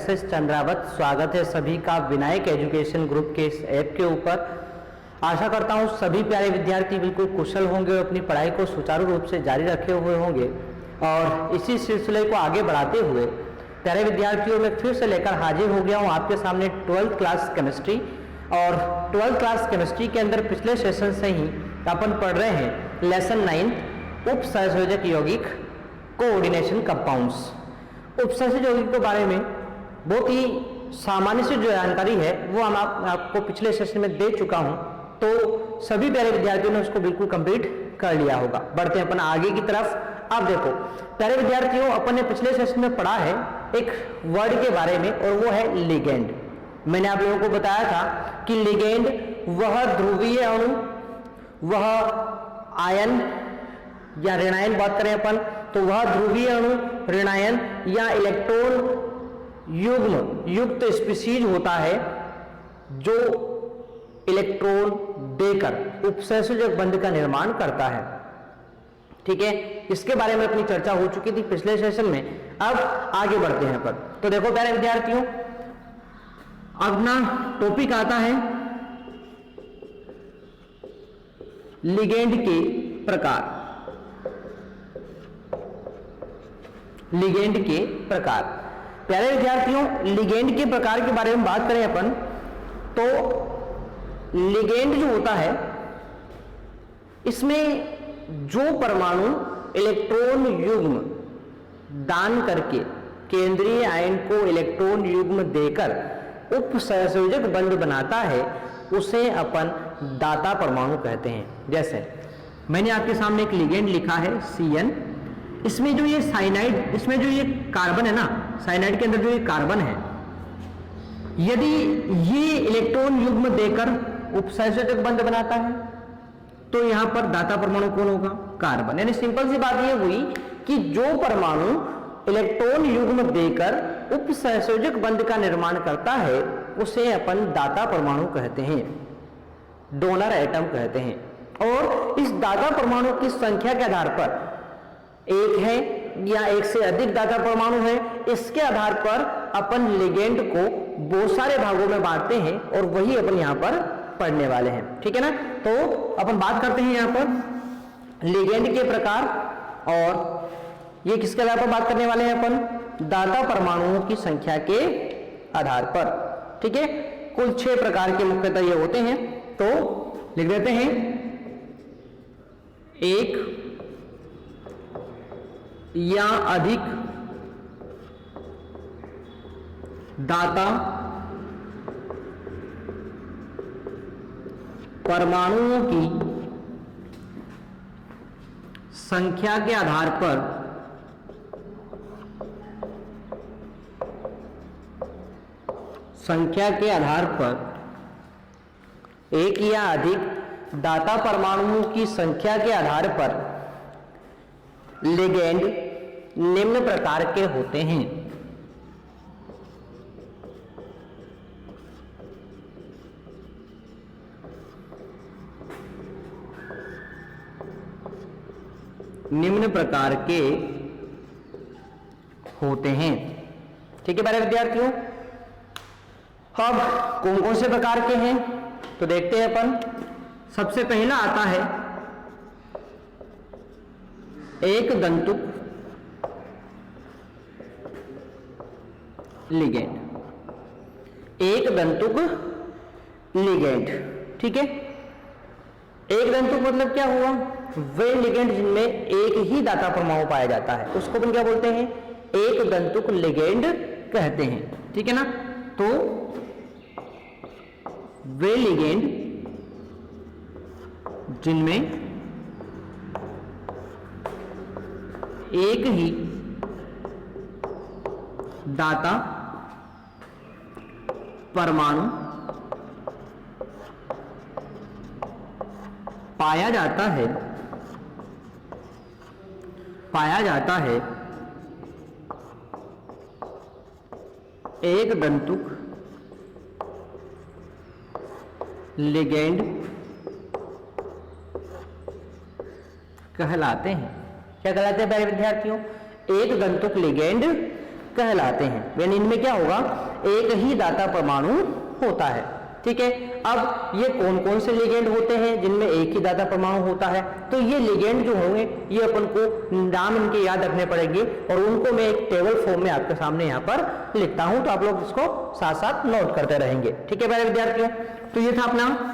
S Chandrawat. स्वागत है सभी का विनायक एजुकेशन ग्रुप के इस ऐप के ऊपर। आशा करता हूँ सभी प्यारे विद्यार्थी बिल्कुल कुशल होंगे और अपनी पढ़ाई को सुचारू रूप से जारी रखे हुए होंगे। और इसी सिलसिले को आगे बढ़ाते हुए प्यारे विद्यार्थियों में फिर से लेकर हाजिर हो गया हूँ आपके सामने 12th क्लास केमिस्ट्री। और 12th क्लास केमिस्ट्री के अंदर पिछले सेशन से ही अपन पढ़ रहे हैं लेसन 9 उपसंयोजक यौगिक कोऑर्डिनेशन कंपाउंड्स। उपसंयोजक यौगिक के बारे में बहुत ही सामान्य से जो जानकारी है वो हम आपको पिछले सेशन में दे चुका हूं, तो सभी प्यारे विद्यार्थियों ने उसको बिल्कुल कंप्लीट कर लिया होगा। बढ़ते हैं अपन आगे की तरफ। अब देखो प्यारे विद्यार्थियों, अपन ने पिछले सेशन में पढ़ा है एक वर्ड के बारे में और वो है लिगेंड। मैंने आप लोगों को बताया था कि लिगेंड वह ध्रुवीय अणु, वह आयन या ऋणायन बात करें अपन तो वह ध्रुवीय अणु, ऋणायन या इलेक्ट्रॉन युग्म युक्त स्पीशीज होता है जो इलेक्ट्रॉन देकर उपसंयोजक बंध का निर्माण करता है। ठीक है, इसके बारे में अपनी चर्चा हो चुकी थी पिछले सेशन में। अब आगे बढ़ते हैं पर। तो देखो प्यारे विद्यार्थियों, अपना टॉपिक आता है लिगेंड के प्रकार। लिगेंड के प्रकार, प्यारे विद्यार्थियों, लिगेंड के प्रकार के बारे में बात करें अपन तो लिगेंड जो होता है इसमें जो परमाणु इलेक्ट्रॉन युग्म दान करके केंद्रीय आयन को इलेक्ट्रॉन युग्म देकर उपसंयोजक बंध बनाता है उसे अपन दाता परमाणु कहते हैं। जैसे मैंने आपके सामने एक लिगेंड लिखा है CN। इसमें जो ये साइनाइड, इसमें जो ये कार्बन है ना, साइनाइड के अंदर जो ये कार्बन है, यदि ये इलेक्ट्रॉन युग्म देकर उपसंयोजक बंध बनाता है तो यहां पर दाता परमाणु कौन होगा? कार्बन। यानी सिंपल सी बात ये हुई कि जो परमाणु इलेक्ट्रॉन युग्म देकर उपसंयोजक बंध का निर्माण करता है उसे अपन दाता परमाणु कहते हैं, डोनर एटम कहते हैं। और इस दाता परमाणु की संख्या के आधार पर एक है या एक से अधिक दाता परमाणु है, इसके आधार पर अपन लिगेंड को बहुत सारे भागों में बांटते हैं और वही अपन यहां पर पढ़ने वाले हैं। ठीक है ना, तो अपन बात करते हैं यहां पर लिगेंड के प्रकार। और ये किसके आधार पर बात करने वाले हैं अपन? दाता परमाणुओं की संख्या के आधार पर। ठीक है, कुल 6 प्रकार के मुख्यतः ये होते हैं, तो लिख देते हैं। एक या अधिक दाता परमाणुओं की संख्या के आधार पर एक या अधिक दाता परमाणुओं की संख्या के आधार पर लिगेंड निम्न प्रकार के होते हैं। निम्न प्रकार के होते हैं। ठीक है प्यारे विद्यार्थियों, अब कौन कौन से प्रकार के हैं तो देखते हैं अपन। सबसे पहला आता है एक दंतुक लिगेंड। एक दंतुक लिगेंड, ठीक है। एक दंतुक मतलब क्या हुआ? वे लिगेंड जिनमें एक ही दाता परमाणु पाया जाता है उसको अपन क्या बोलते हैं? एक दंतुक लिगेंड कहते हैं। ठीक है ना, तो वे लिगेंड जिनमें एक ही दाता परमाणु पाया जाता है एक दंतुक लिगेंड कहलाते हैं। क्या कहलाते हैं प्यारे विद्यार्थियों? एक दंतुक लिगेंड कहलाते हैं। यानी इनमें क्या होगा, एक ही दाता परमाणु होता है। ठीक है, अब ये कौन कौन से लिगेंड होते हैं जिनमें एक ही दाता परमाणु होता है? तो ये लिगेंड जो होंगे ये अपन को नाम इनके याद रखने पड़ेंगे और उनको मैं एक टेबल फॉर्म में आपके सामने यहाँ पर लिखता हूं, तो आप लोग इसको साथ साथ नोट करते रहेंगे। ठीक है प्यारे विद्यार्थियों, तो ये था अपना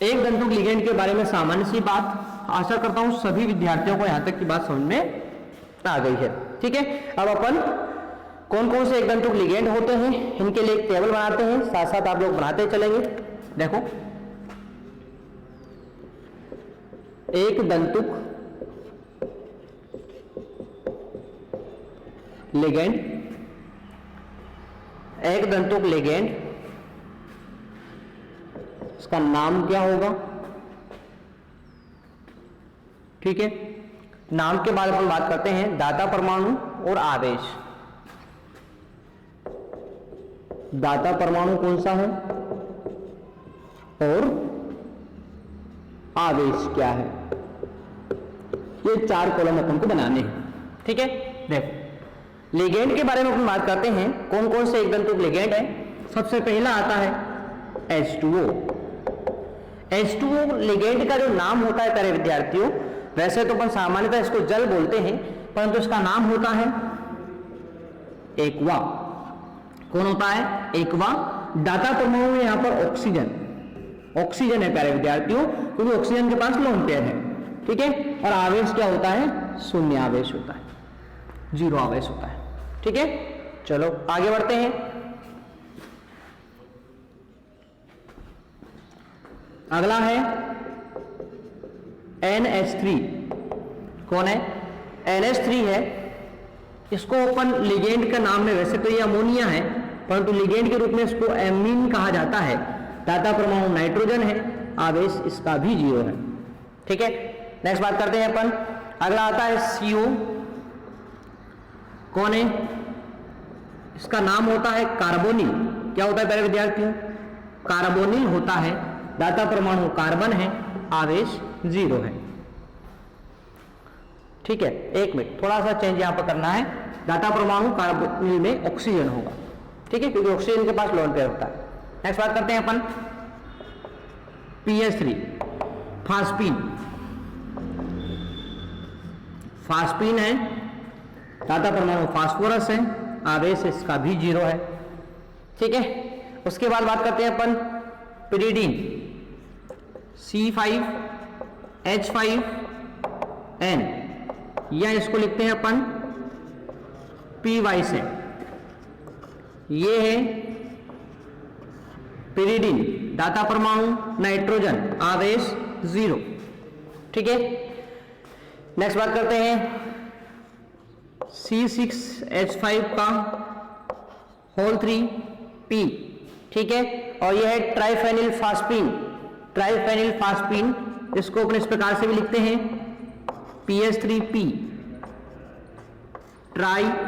एक दंतुक लिगेंड के बारे में सामान्य सी बात। आशा करता हूं सभी विद्यार्थियों को यहां तक की बात समझ में आ गई है। ठीक है, अब अपन कौन कौन से एक दंतुक लिगेंड होते हैं इनके लिए एक टेबल बनाते हैं, साथ साथ आप लोग बनाते चलेंगे। देखो, एक दंतुक लिगेंड, एक दंतुक लिगेंड, इसका नाम क्या होगा? ठीक है, नाम के बाद अपन बात करते हैं दाता परमाणु और आवेश। दाता परमाणु कौन सा है और आवेश क्या है, ये 4 कॉलम अपन को बनाने हैं। ठीक है, देखो लिगेंड के बारे में अपन बात करते हैं, कौन कौन से एक दंतुक लिगेंड है। सबसे पहला आता है H2O। H2O लिगेंड का जो नाम होता है प्यारे विद्यार्थियों, वैसे तो अपन सामान्यतः इसको जल बोलते हैं, परंतु इसका नाम होता है एक्वा। कौन होता है? एक्वा। दाता परमाणु में यहां पर ऑक्सीजन, ऑक्सीजन है प्यारे विद्यार्थियों, क्योंकि ऑक्सीजन के पास लोन पेयर है। ठीक है, और आवेश क्या होता है? शून्य आवेश होता है, 0 आवेश होता है। ठीक है, चलो आगे बढ़ते हैं। अगला है NH3। कौन है? NH3 है। इसको अपन लिगेंड का नाम में, वैसे तो ये अमोनिया है, परंतु लिगेंड के रूप में इसको एमीन कहा जाता है। दाता परमाणु नाइट्रोजन है, आवेश इसका भी 0 है। ठीक है, नेक्स्ट बात करते हैं अपन। अगला आता है CO। कौन है? इसका नाम होता है कार्बोनिल। क्या होता है प्यारे विद्यार्थियों? कार्बोनिल होता है। दाता परमाणु कार्बन है, आवेश 0 है। ठीक है, एक मिनट, थोड़ा सा चेंज यहां पर करना है। दाता परमाणु कार्बोनिल में ऑक्सीजन होगा। ठीक है, क्योंकि ऑक्सीजन के पास लोन पेयर होता है। नेक्स्ट बात करते हैं अपन PS3, फास्फीन। फास्फीन है, दाता परमाणु फास्फोरस है, आवेश इसका भी 0 है। ठीक है, उसके बाद बात करते हैं अपन पिरिडीन, C5H5N, या इसको लिखते हैं अपन PY से। ये है पिरिडीन, दाता परमाणु नाइट्रोजन, आवेश 0। ठीक है, नेक्स्ट बात करते हैं C6H5 का होल 3P। ठीक है, और यह है ट्राइफेनिल फास्फीन। ट्राइफेनिल फास्फीन, इसको अपन इस प्रकार से भी लिखते हैं PS3P, ट्राइफेनिल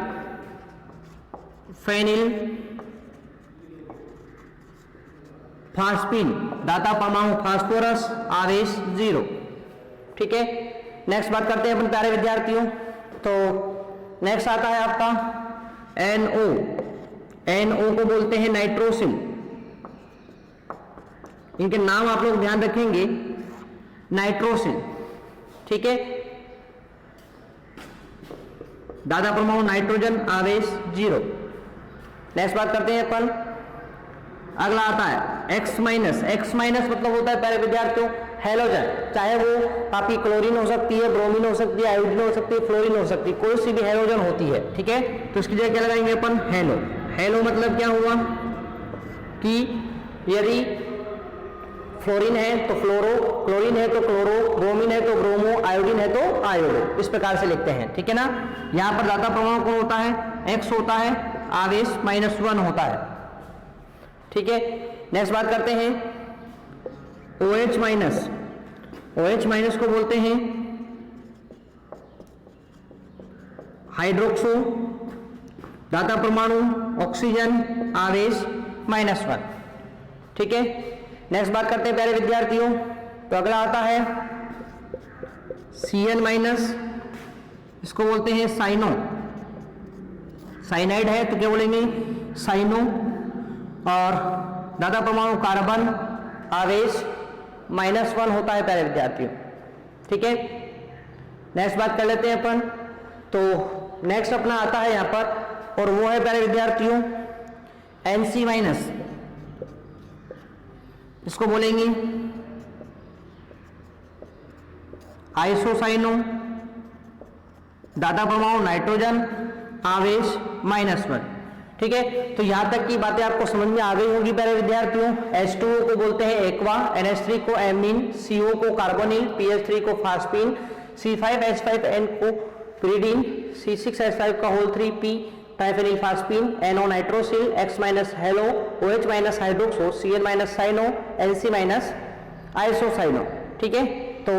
फास्फीन, दाता परमाणु फास्फोरस, आवेश 0। ठीक है, नेक्स्ट बात करते हैं अपन प्यारे विद्यार्थियों। तो नेक्स्ट आता है आपका NO। NO को बोलते हैं नाइट्रोसिल। इनके नाम आप लोग ध्यान रखेंगे, नाइट्रोसिल। ठीक है, दाता परमाणु नाइट्रोजन, आवेश 0। नेक्स्ट बात करते हैं अपन। अगला आता है X-। X- मतलब होता है प्यारे विद्यार्थियों हेलोजन। चाहे वो आपकी क्लोरीन हो सकती है, ब्रोमीन हो सकती है, आयोडीन हो सकती है, फ्लोरीन हो सकती है, कोई सी भी हेलोजन होती है। ठीक है, तो इसकी जगह क्या लगाएंगे अपन? हेलो। हेलो मतलब क्या हुआ कि यदि फ्लोरीन है तो फ्लोरो, क्लोरीन है तो क्लोरो, ब्रोमीन है तो ब्रोमो, आयोडीन है तो आयोडो, इस प्रकार से लिखते हैं। ठीक है ना, यहां पर दाता परमाणु कौन होता है? X होता है, आवेश -1 होता है। ठीक है, नेक्स्ट बात करते हैं OH-। OH- को बोलते हैं हाइड्रोक्सो, दाता परमाणु ऑक्सीजन, आवेश -1। ठीक है, नेक्स्ट बात करते हैं प्यारे विद्यार्थियों। तो अगला आता है Cn-। इसको बोलते हैं साइनो। साइनाइड है तो क्या बोलेंगे, साइनो। और दाता परमाणु कार्बन आवेश -1 होता है प्यारे विद्यार्थियों, ठीक है। नेक्स्ट बात कर लेते हैं अपन। तो नेक्स्ट अपना आता है यहां पर, और वो है प्यारे विद्यार्थियों NC-, इसको बोलेंगे आइसोसाइनो, दाता परमाणु नाइट्रोजन आवेश -1, ठीक है। तो यहां तक की बातें आपको समझ में आ गई होगी प्यारे विद्यार्थियों। H2O को बोलते हैं एक्वा, NH3 को एमीन, CO को कार्बोनिल, PH3 को फास्फीन, C5H5N को pyridine, C6H5 का whole 3P triphenyl phosphine, NO nitrosyl, X- halo, OH- hydroxo, Cn- cyano, NC- isocyano, ठीक है। तो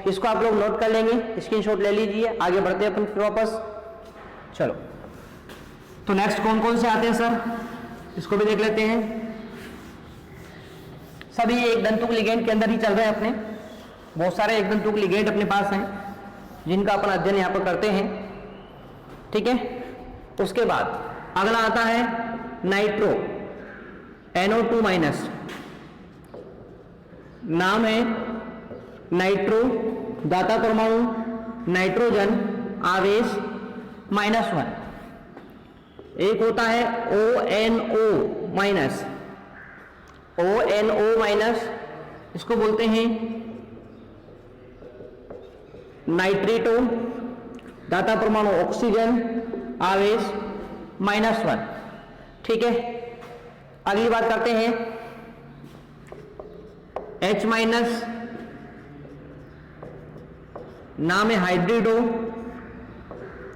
इसको आप लोग नोट कर लेंगे, स्क्रीनशॉट ले लीजिए। आगे बढ़ते हैं अपन फिर वापस। चलो, तो नेक्स्ट कौन कौन से आते हैं सर, इसको भी देख लेते हैं। सभी एक दंतुक लिगेंड के अंदर ही चल रहे हैं अपने, बहुत सारे एक दंतुक लिगेंड अपने पास हैं जिनका अपन अध्ययन यहाँ पर करते हैं, ठीक है। उसके बाद अगला आता है नाइट्रो, NO2-, नाम है नाइट्रो, दाता परमाणु नाइट्रोजन आवेश -1। एक होता है ONO-, इसको बोलते हैं नाइट्रेटो, दाता परमाणु ऑक्सीजन आवेश -1, ठीक है। अगली बात करते हैं H-, नाम है हाइड्रिडो,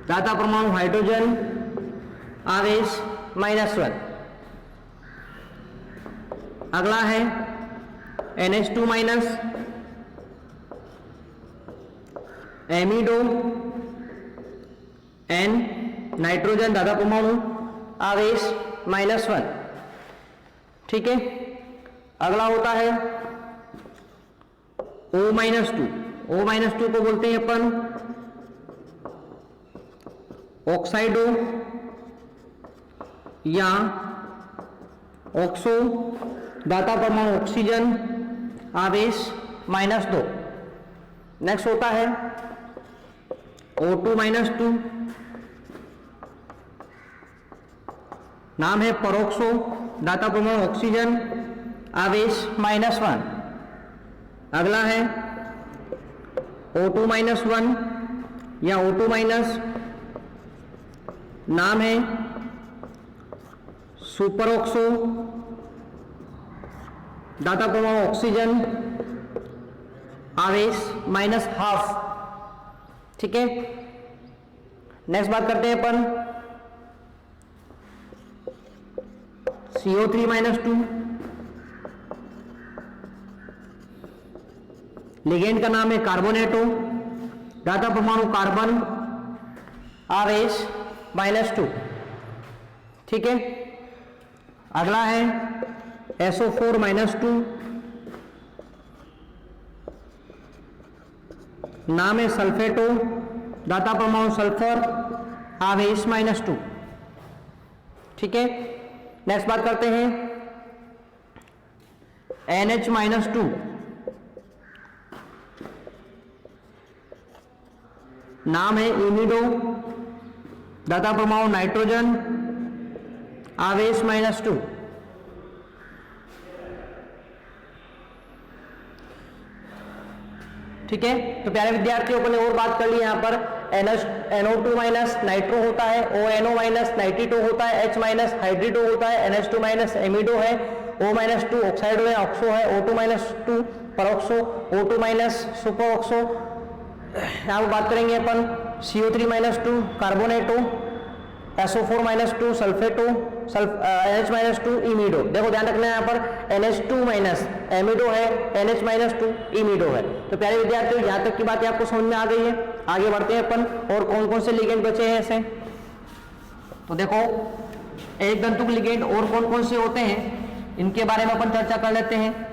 दाता परमाणु हाइड्रोजन आवेश -1। अगला है NH2-, एमिडो, N नाइट्रोजन, दाता परमाणु आवेश -1, ठीक है। अगला होता है O-2, O-2 को बोलते हैं अपन ऑक्साइडो या ऑक्सो, दाता परमाणु ऑक्सीजन आवेश -2। नेक्स्ट होता है O2-2, नाम है परोक्सो, दाता परमाणु ऑक्सीजन आवेश -1। अगला है O2-1 या O2-, नाम है सुपरऑक्सो, दाता परमाणु ऑक्सीजन आवेश -1/2, ठीक है। नेक्स्ट बात करते हैं अपन CO3-2, लिगेंड का नाम है कार्बोनेटो, दाता परमाणु कार्बन आवेश -2, ठीक है। अगला है SO4-2, नाम है सल्फेटो, दाता परमाणु सल्फर आवेश -2, ठीक है। नेक्स्ट बात करते हैं NH-2, नाम है इमिडो, दाता परमाणु नाइट्रोजन आवेश -2, ठीक है। तो प्यारे विद्यार्थियों ने और बात कर ली यहाँ पर NO2- नाइट्रो होता है, ONO- नाइट्रिटो होता है, H- हाइड्रिडो होता है, NH2- एमिडो है, O-2 ऑक्साइडो है, ऑक्सो है, O2- परोक्सो, O2- सुपरऑक्सो। यहाँ बात करेंगे अपन CO3- कार्बोनेटो, SO4- सल्फेटो, NH- इमिडो। देखो ध्यान रखना है यहाँ पर NH2- एमिडो है, NH- इमिडो है। तो प्यारे विद्यार्थियों यहाँ तक की बातें आपको समझ में आ गई है। आगे बढ़ते हैं अपन, और कौन कौन से लिगेंड बचे हैं ऐसे। तो देखो एक दंतुक लिगेंड और कौन कौन से होते हैं इनके बारे में अपन चर्चा कर लेते हैं।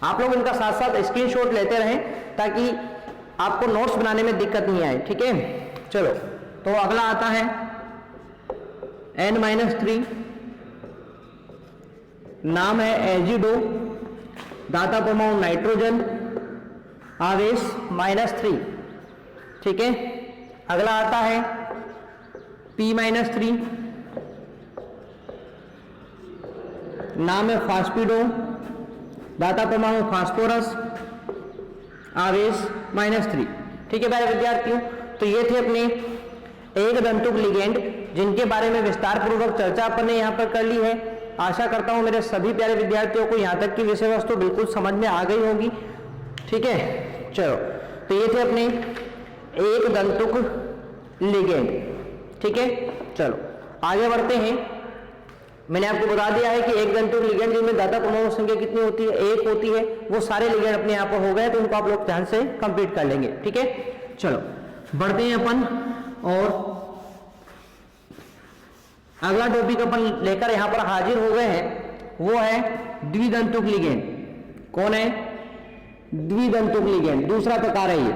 आप लोग इनका साथ साथ स्क्रीनशॉट लेते रहें ताकि आपको नोट्स बनाने में दिक्कत नहीं आए, ठीक है। चलो, तो अगला आता है N-3, नाम है एजिडो, दाता परमाणु नाइट्रोजन, आवेश -3, ठीक है। अगला आता है P-3, नाम है फास्फिडो, दाता परमाणु फास्फोरस, आवेश -3, ठीक है प्यारे विद्यार्थियों। तो ये थे अपने एक दंतुक लिगेंड जिनके बारे में विस्तार पूर्वक चर्चा अपन ने यहाँ पर कर ली है। आशा करता हूँ मेरे सभी प्यारे विद्यार्थियों को यहाँ तक की विषय वस्तु बिल्कुल समझ में आ गई होगी, ठीक है। चलो, तो ये थे अपने एक दंतुक लिगेंड, ठीक है। चलो आगे बढ़ते हैं। मैंने आपको बता दिया है कि एक दंतुक लिगेंड जिनमें दाता परमाणु संख्या कितनी होती है, एक होती है। वो सारे लिगेंड अपने यहाँ पर हो गए, तो उनको आप लोग ध्यान से कंप्लीट कर लेंगे, ठीक है। चलो बढ़ते हैं अपन, और अगला टॉपिक अपन लेकर यहाँ पर हाजिर हो गए हैं, वो है द्विदंतुक लिगेंड। कौन है? द्विदंतुक लिगेंड, दूसरा प्रकार है ये।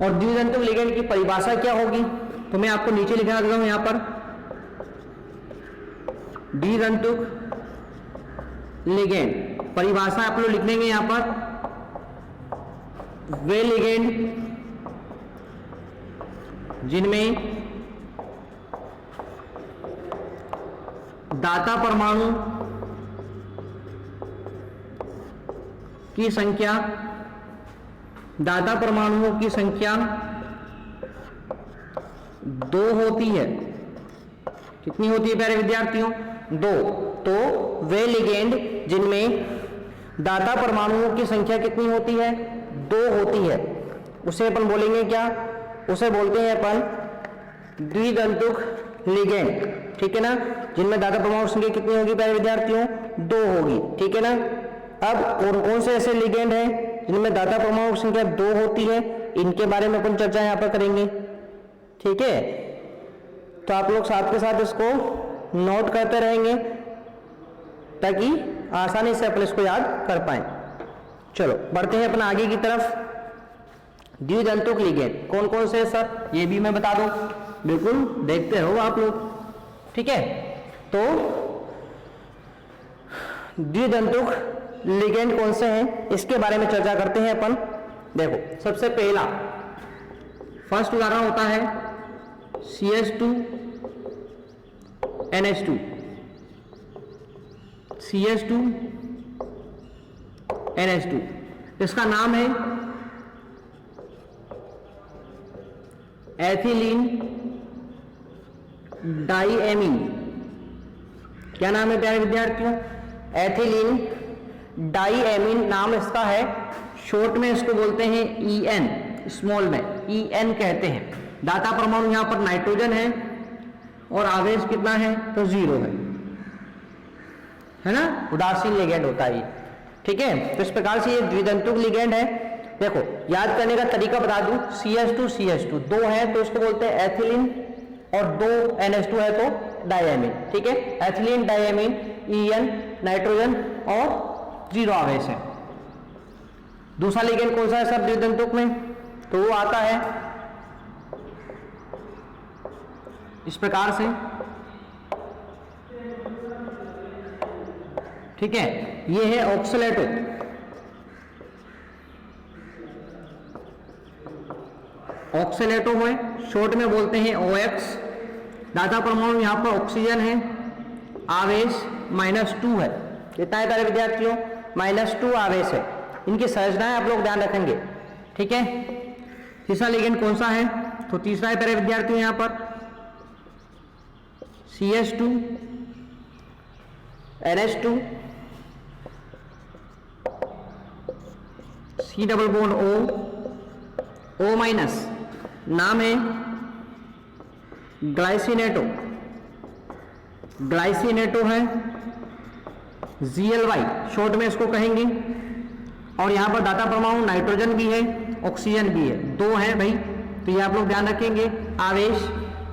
और द्विदंतुक लिगेंड की परिभाषा क्या होगी, तो मैं आपको नीचे लिखा देता हूं यहाँ पर। द्विदंतुक लिगेंड परिभाषा आप लोग लिख देंगे यहाँ पर, वे लिगेंड जिनमें दाता परमाणु की संख्या, दाता परमाणुओं की संख्या 2 होती है। कितनी होती है प्यारे विद्यार्थियों? 2। तो वे लिगेंड जिनमें दाता परमाणुओं की संख्या कितनी होती है? 2 होती है, उसे अपन बोलेंगे क्या? उसे बोलते हैं अपन द्विदंतुक लिगेंड, ठीक है ना। जिनमें दाता परमाणु संख्या कितनी होगी प्यारे विद्यार्थियों? 2 होगी, ठीक है ना। अब कौन कौन से ऐसे लिगेंड हैं जिनमें दाता परमाणु संख्या 2 होती है, इनके बारे में अपन चर्चा यहाँ पर करेंगे, ठीक है। तो आप लोग साथ के साथ इसको नोट करते रहेंगे ताकि आसानी से अपन इसको याद कर पाए। चलो बढ़ते हैं अपन आगे की तरफ। द्विदंतुक लिगेंड कौन कौन से सर, ये भी मैं बता दूं, बिल्कुल देखते रहो आप लोग, ठीक है। तो द्विदंतुक लिगेंड कौन से हैं इसके बारे में चर्चा करते हैं अपन। देखो सबसे पहला फर्स्ट उदाहरण होता है CH2 NH2, CH2 NH2, इसका नाम है एथिलीन डाइएमीन। क्या नाम है प्यारे विद्यार्थियों? एथिलीन डाइएमीन नाम इसका है। शॉर्ट में इसको बोलते हैं EN, स्मॉल में EN कहते हैं। दाता परमाणु यहां पर नाइट्रोजन है और आवेश कितना है? तो 0 है ना। उदासीन लिगेंड होता है ये, ठीक है। तो इस प्रकार से ये द्विदंतुक लिगेंड है। देखो याद करने का तरीका बता दूं, CH2 2 है तो इसको बोलते हैं एथिलीन, और 2 NH2 है तो डाइएमीन, ठीक है। एथिलीन डाइएमीन EN नाइट्रोजन और 0 आवेश है। दूसरा लिगेंड कौन सा है सर द्विदंतुक में? तो वो आता है इस प्रकार से, ठीक है। ये है ऑक्सलेटो, ऑक्सलेटो है, शॉर्ट में बोलते हैं OX। दाता परमाणु यहां पर ऑक्सीजन है, आवेश -2 है। कितना है प्यारे विद्यार्थियों? -2 आवेश है। इनकी संरचनाएं आप लोग ध्यान रखेंगे, ठीक है। तीसरा लिगेंड कौन सा है? तो तीसरा है प्यारे विद्यार्थियों यहां पर CH2 NH2 C double bond O minus, नाम है ग्लाइसिनेटो, ग्लाइसिनेटो है, GLY शॉर्ट में इसको कहेंगे। और यहां पर दाता परमाणु नाइट्रोजन भी है, ऑक्सीजन भी है, 2 है भाई, तो ये आप लोग ध्यान रखेंगे। आवेश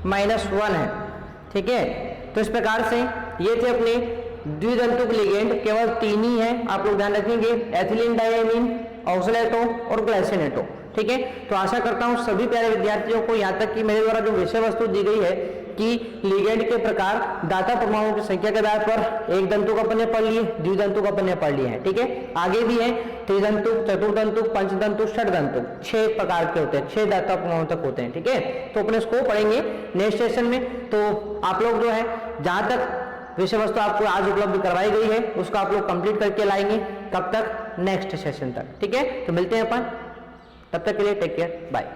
-1 है, ठीक है। तो इस प्रकार से ये थे अपने द्विदंतुक लिगेंड, केवल 3 ही है, आप लोग ध्यान रखेंगे, एथिलीन डाइएमीन, ऑक्सलेटो और ग्लाइसिनेटो। ठीक है। तो आशा करता हूं सभी प्यारे विद्यार्थियों को, यहाँ तक कि मेरे द्वारा जो विषय वस्तु दी गई है कि लिगेंड के प्रकार, दाता परमाणुओं की संख्या के आधार पर एक दंतु का अपन ने पढ़ लिए, द्विदंतु का अपन ने पढ़ लिए हैं, ठीक है। आगे भी है त्रिदंतु, चतुर्दंतु, पंचदंतु, षडदंतु, 6 प्रकार के होते हैं, 6 दाता परमाणु तक होते हैं, ठीक है। तो अपने इसको पढ़ेंगे नेक्स्ट सेशन में। तो आप लोग जो है जहां तक विषय वस्तु आपको आज उपलब्ध करवाई गई है उसको आप लोग कंप्लीट करके लाएंगे, कब तक, नेक्स्ट सेशन तक, ठीक है। तो मिलते हैं अपन, तब तक के लिए टेक केयर, बाय।